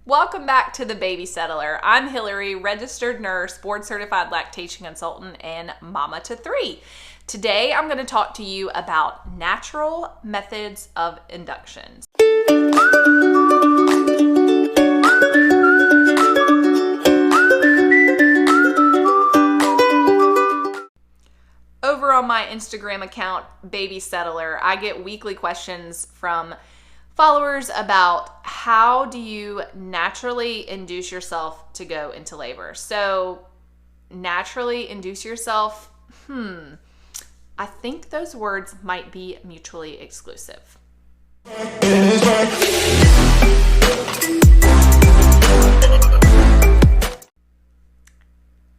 Welcome back to The Baby Settler. I'm Hillary, registered nurse, board certified lactation consultant, and mama to 3. Today I'm going to talk to you about natural methods of induction. Over on my Instagram account, Baby Settler, I get weekly questions from followers about how do you naturally induce yourself to go into labor. So naturally induce yourself, I think those words might be mutually exclusive.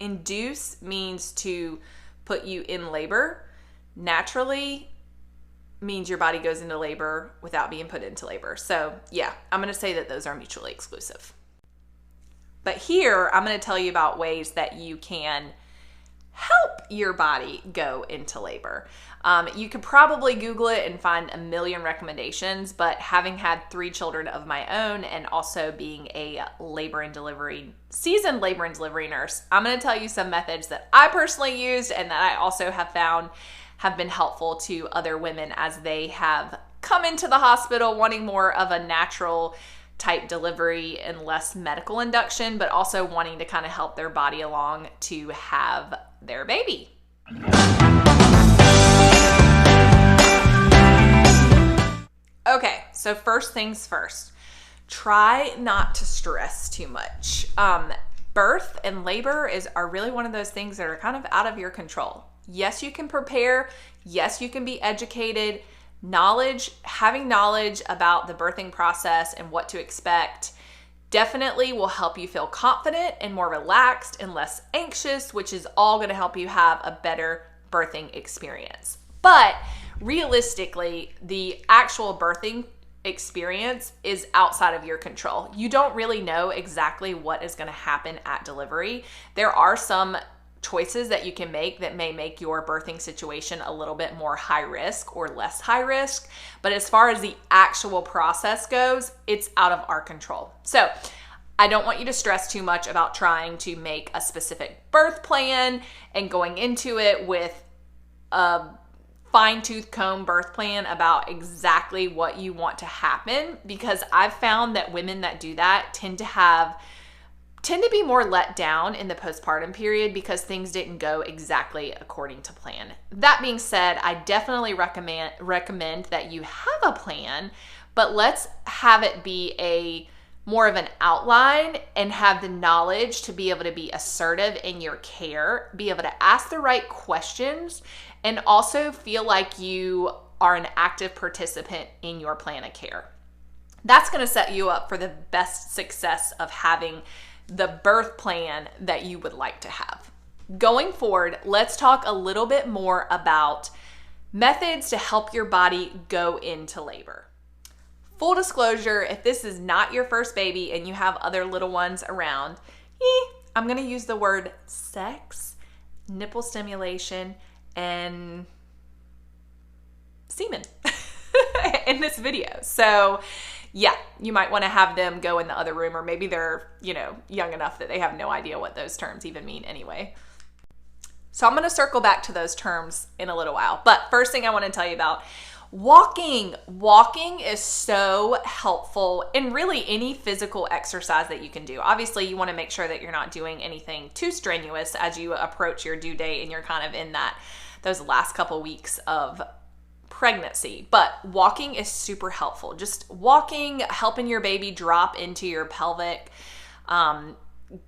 Induce means to put you in labor. Naturally means your body goes into labor without being put into labor. So yeah, I'm going to say that those are mutually exclusive. But here, I'm going to tell you about ways that you can help your body go into labor. You could probably Google it and find a million recommendations, but having had 3 children of my own and also being a seasoned labor and delivery nurse, I'm going to tell you some methods that I personally used and that I also have found have been helpful to other women as they have come into the hospital wanting more of a natural type delivery and less medical induction, but also wanting to kind of help their body along to have their baby. Okay, so first things first, try not to stress too much. Birth and labor are really one of those things that are kind of out of your control. Yes, you can prepare. Yes, you can be educated. Having knowledge about the birthing process and what to expect definitely will help you feel confident and more relaxed and less anxious, which is all going to help you have a better birthing experience. But realistically, the actual birthing experience is outside of your control. You don't really know exactly what is going to happen at delivery. There are some choices that you can make that may make your birthing situation a little bit more high risk or less high risk. But as far as the actual process goes, it's out of our control. So I don't want you to stress too much about trying to make a specific birth plan and going into it with a fine-tooth comb birth plan about exactly what you want to happen, because I've found that women that do that tend to be more let down in the postpartum period because things didn't go exactly according to plan. That being said, I definitely recommend that you have a plan, but let's have it be more of an outline and have the knowledge to be able to be assertive in your care, be able to ask the right questions, and also feel like you are an active participant in your plan of care. That's going to set you up for the best success of having the birth plan that you would like to have. Going forward, let's talk a little bit more about methods to help your body go into labor. Full disclosure, if this is not your first baby and you have other little ones around, I'm going to use the word sex, nipple stimulation, and semen in this video. So yeah, you might want to have them go in the other room, or maybe they're, young enough that they have no idea what those terms even mean anyway. So I'm going to circle back to those terms in a little while. But first thing I want to tell you about walking. Walking is so helpful in really any physical exercise that you can do. Obviously, you want to make sure that you're not doing anything too strenuous as you approach your due date and you're kind of in those last couple weeks of pregnancy. But walking is super helpful. Just walking, helping your baby drop into your pelvic,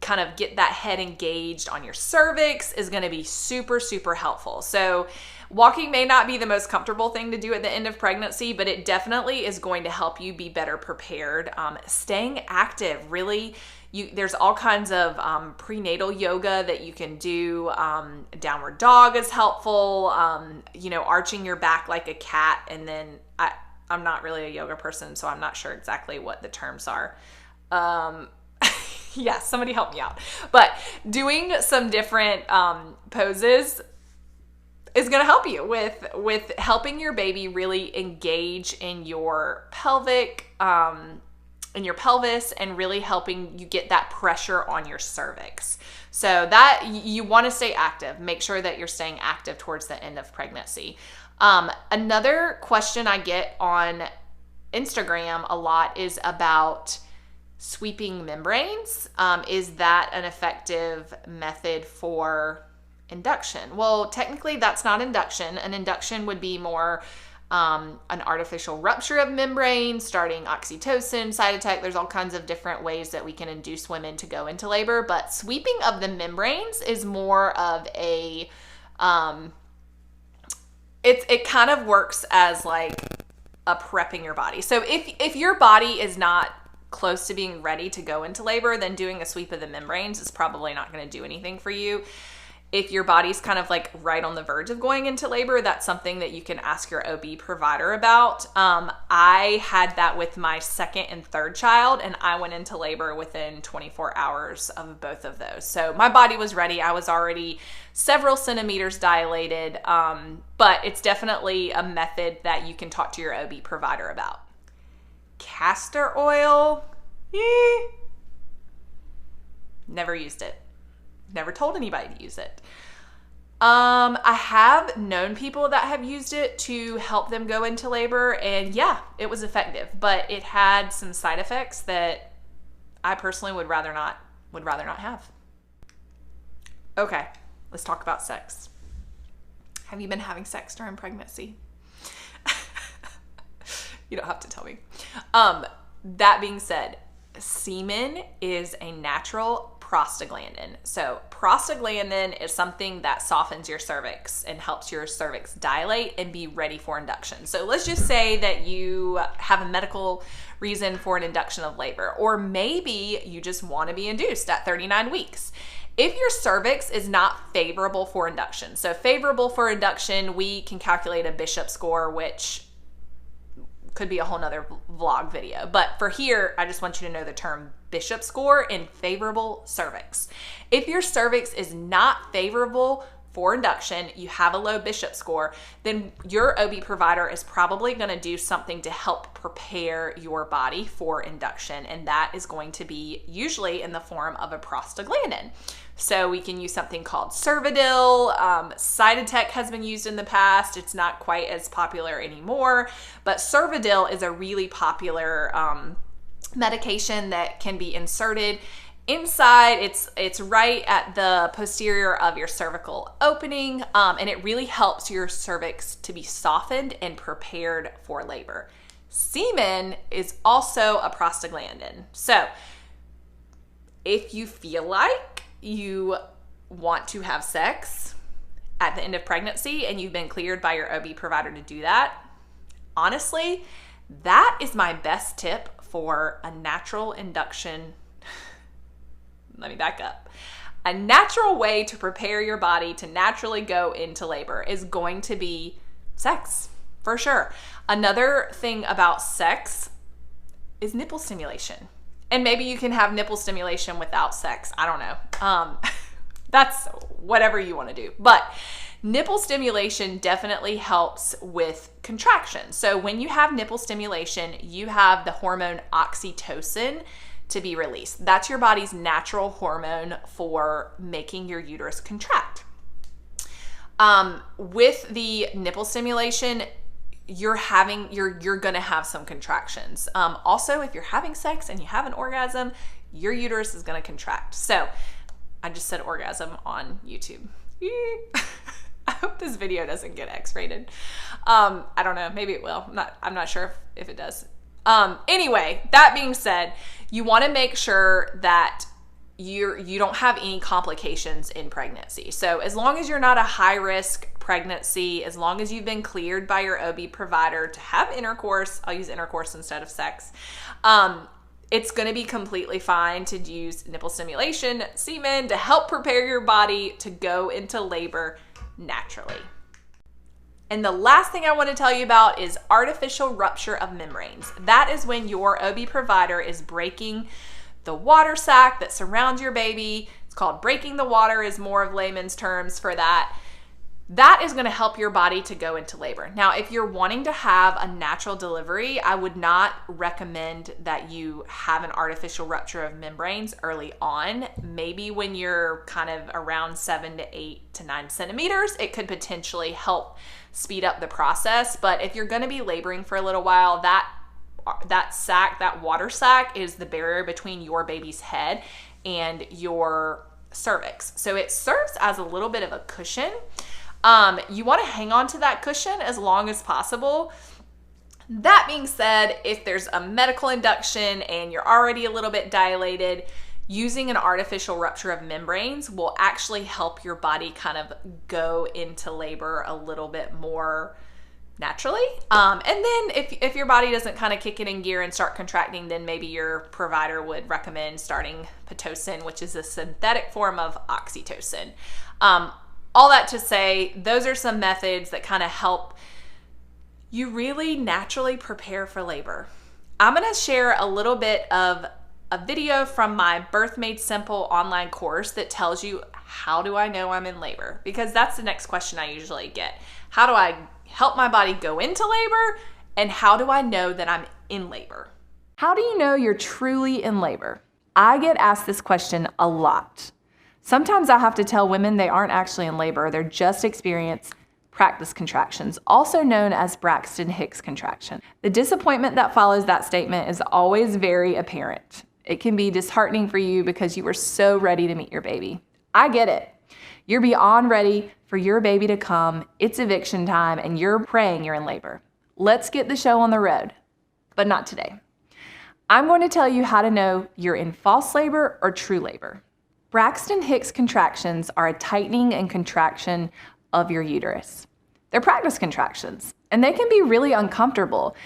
kind of get that head engaged on your cervix is going to be super, super helpful. So walking may not be the most comfortable thing to do at the end of pregnancy, but it definitely is going to help you be better prepared. Staying active, really, there's all kinds of prenatal yoga that you can do. Downward dog is helpful. Arching your back like a cat. And then I'm not really a yoga person, so I'm not sure exactly what the terms are. Yeah, somebody help me out. But doing some different poses is going to help you with helping your baby really engage in your pelvic in your pelvis and really helping you get that pressure on your cervix. So that you want to stay active. Make sure that you're staying active towards the end of pregnancy. Another question I get on Instagram a lot is about sweeping membranes. Is that an effective method for induction? Well, technically that's not induction. An induction would be more an artificial rupture of membranes, starting oxytocin, side attack. There's all kinds of different ways that we can induce women to go into labor, but sweeping of the membranes is more of a, it kind of works as like a prepping your body. So if your body is not close to being ready to go into labor, then doing a sweep of the membranes is probably not going to do anything for you. If your body's kind of like right on the verge of going into labor, that's something that you can ask your OB provider about. I had that with my second and third child, and I went into labor within 24 hours of both of those. So my body was ready. I was already several centimeters dilated, but it's definitely a method that you can talk to your OB provider about. Castor oil, never used it. Never told anybody to use it. I have known people that have used it to help them go into labor, and yeah, it was effective, but it had some side effects that I personally would rather not have. Okay, let's talk about sex. Have you been having sex during pregnancy? You don't have to tell me. That being said, semen is a natural prostaglandin. So prostaglandin is something that softens your cervix and helps your cervix dilate and be ready for induction. So let's just say that you have a medical reason for an induction of labor, or maybe you just want to be induced at 39 weeks. If your cervix is not favorable for induction, so favorable for induction, we can calculate a Bishop score, which could be a whole nother vlog video. But for here, I just want you to know the term Bishop score in favorable cervix. If your cervix is not favorable for induction, you have a low Bishop score, then your OB provider is probably going to do something to help prepare your body for induction. And that is going to be usually in the form of a prostaglandin. So we can use something called Cervidil. Cytotec has been used in the past. It's not quite as popular anymore, but Cervidil is a really popular medication that can be inserted inside. It's right at the posterior of your cervical opening, and it really helps your cervix to be softened and prepared for labor. Semen is also a prostaglandin. So if you feel like you want to have sex at the end of pregnancy and you've been cleared by your OB provider to do that, honestly, that is my best tip for a natural induction. Let me back up. A natural way to prepare your body to naturally go into labor is going to be sex, for sure. Another thing about sex is nipple stimulation. And maybe you can have nipple stimulation without sex. I don't know. That's whatever you want to do. But nipple stimulation definitely helps with contraction. So when you have nipple stimulation, you have the hormone oxytocin to be released. That's your body's natural hormone for making your uterus contract. With the nipple stimulation, you're gonna have some contractions. Also, if you're having sex and you have an orgasm, your uterus is gonna contract. So I just said orgasm on YouTube. I hope this video doesn't get X-rated. I don't know, maybe it will. I'm not sure if it does. Anyway, that being said, you want to make sure that you don't have any complications in pregnancy. So as long as you're not a high risk pregnancy, as long as you've been cleared by your OB provider to have intercourse, I'll use intercourse instead of sex, it's going to be completely fine to use nipple stimulation, semen, to help prepare your body to go into labor naturally. And the last thing I want to tell you about is artificial rupture of membranes. That is when your OB provider is breaking the water sac that surrounds your baby. It's called breaking the water, is more of layman's terms for that. That is going to help your body to go into labor. Now, if you're wanting to have a natural delivery, I would not recommend that you have an artificial rupture of membranes early on. Maybe when you're kind of around 7 to 8 to 9 centimeters, it could potentially help speed up the process. But if you're going to be laboring for a little while, that sac, that water sac, is the barrier between your baby's head and your cervix. So it serves as a little bit of a cushion. You want to hang on to that cushion as long as possible. That being said, if there's a medical induction and you're already a little bit dilated, using an artificial rupture of membranes will actually help your body kind of go into labor a little bit more naturally. And then if your body doesn't kind of kick it in gear and start contracting, then maybe your provider would recommend starting Pitocin, which is a synthetic form of oxytocin. All that to say, those are some methods that kind of help you really naturally prepare for labor. I'm going to share a little bit of a video from my Birth Made Simple online course that tells you, how do I know I'm in labor? Because that's the next question I usually get. How do I help my body go into labor? And how do I know that I'm in labor? How do you know you're truly in labor? I get asked this question a lot. Sometimes I have to tell women they aren't actually in labor, they're just experiencing practice contractions, also known as Braxton Hicks contraction. The disappointment that follows that statement is always very apparent. It can be disheartening for you because you were so ready to meet your baby. I get it. You're beyond ready for your baby to come, it's eviction time, and you're praying you're in labor. Let's get the show on the road, but not today. I'm going to tell you how to know you're in false labor or true labor. Braxton Hicks contractions are a tightening and contraction of your uterus. They're practice contractions, and they can be really uncomfortable,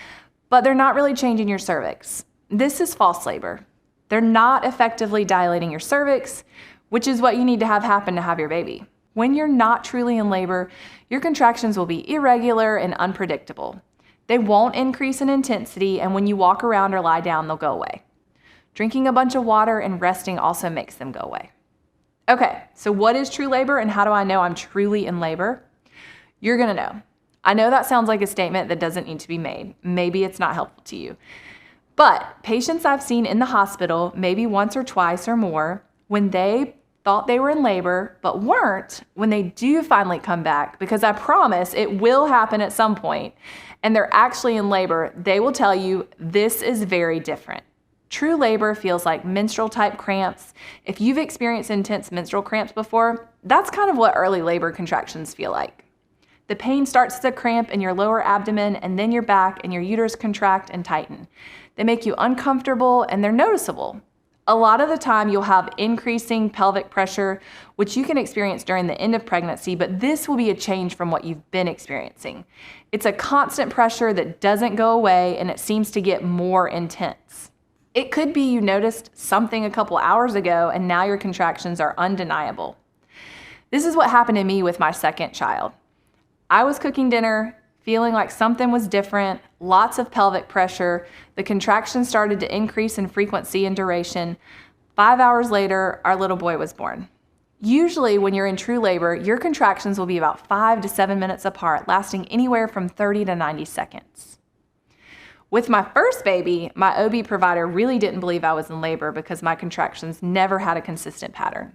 but they're not really changing your cervix. This is false labor. They're not effectively dilating your cervix, which is what you need to have happen to have your baby. When you're not truly in labor, your contractions will be irregular and unpredictable. They won't increase in intensity, and when you walk around or lie down, they'll go away. Drinking a bunch of water and resting also makes them go away. Okay, so what is true labor and how do I know I'm truly in labor? You're gonna know. I know that sounds like a statement that doesn't need to be made. Maybe it's not helpful to you. But patients I've seen in the hospital, maybe once or twice or more, when they thought they were in labor but weren't, when they do finally come back, because I promise it will happen at some point, and they're actually in labor, they will tell you this is very different. True labor feels like menstrual type cramps. If you've experienced intense menstrual cramps before, that's kind of what early labor contractions feel like. The pain starts to cramp in your lower abdomen and then your back and your uterus contract and tighten. They make you uncomfortable and they're noticeable. A lot of the time you'll have increasing pelvic pressure, which you can experience during the end of pregnancy, but this will be a change from what you've been experiencing. It's a constant pressure that doesn't go away and it seems to get more intense. It could be you noticed something a couple hours ago and now your contractions are undeniable. This is what happened to me with my second child. I was cooking dinner, feeling like something was different, lots of pelvic pressure. The contractions started to increase in frequency and duration. 5 hours later, our little boy was born. Usually when you're in true labor, your contractions will be about 5 to 7 minutes apart, lasting anywhere from 30 to 90 seconds. With my first baby, my OB provider really didn't believe I was in labor because my contractions never had a consistent pattern.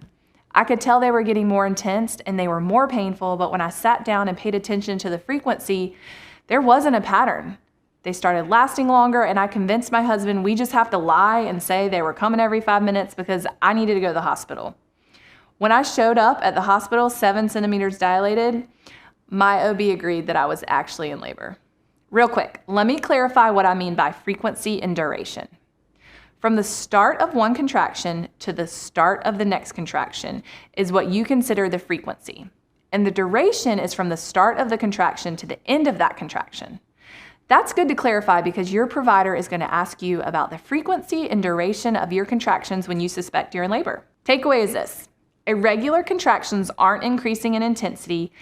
I could tell they were getting more intense and they were more painful, but when I sat down and paid attention to the frequency, there wasn't a pattern. They started lasting longer, and I convinced my husband we just have to lie and say they were coming every 5 minutes because I needed to go to the hospital. When I showed up at the hospital 7 centimeters dilated, my OB agreed that I was actually in labor. Real quick, let me clarify what I mean by frequency and duration. From the start of one contraction to the start of the next contraction is what you consider the frequency. And the duration is from the start of the contraction to the end of that contraction. That's good to clarify because your provider is going to ask you about the frequency and duration of your contractions when you suspect you're in labor. Takeaway is this: irregular contractions aren't increasing in intensity,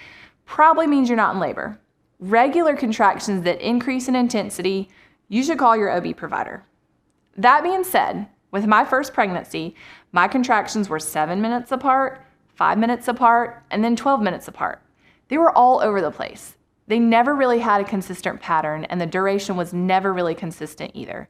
probably means you're not in labor. Regular contractions that increase in intensity, you should call your OB provider. That being said, with my first pregnancy, my contractions were 7 minutes apart, 5 minutes apart, and then 12 minutes apart. They were all over the place. They never really had a consistent pattern, and the duration was never really consistent either.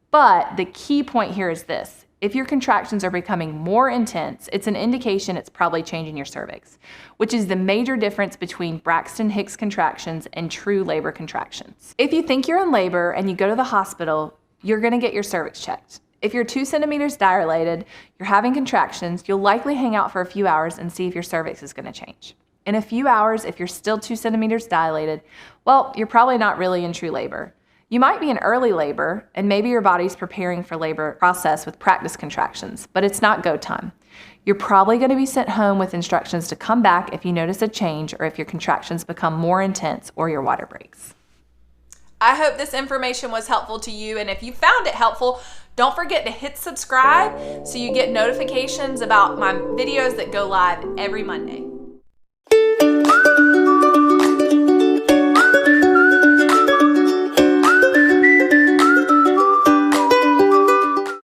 But the key point here is this. If your contractions are becoming more intense, it's an indication it's probably changing your cervix, which is the major difference between Braxton Hicks contractions and true labor contractions. If you think you're in labor and you go to the hospital, you're gonna get your cervix checked. If you're 2 centimeters dilated, you're having contractions, you'll likely hang out for a few hours and see if your cervix is gonna change. In a few hours, if you're still 2 centimeters dilated, well, you're probably not really in true labor. You might be in early labor, and maybe your body's preparing for labor process with practice contractions, but it's not go time. You're probably gonna be sent home with instructions to come back if you notice a change or if your contractions become more intense or your water breaks. I hope this information was helpful to you, and if you found it helpful, don't forget to hit subscribe so you get notifications about my videos that go live every Monday.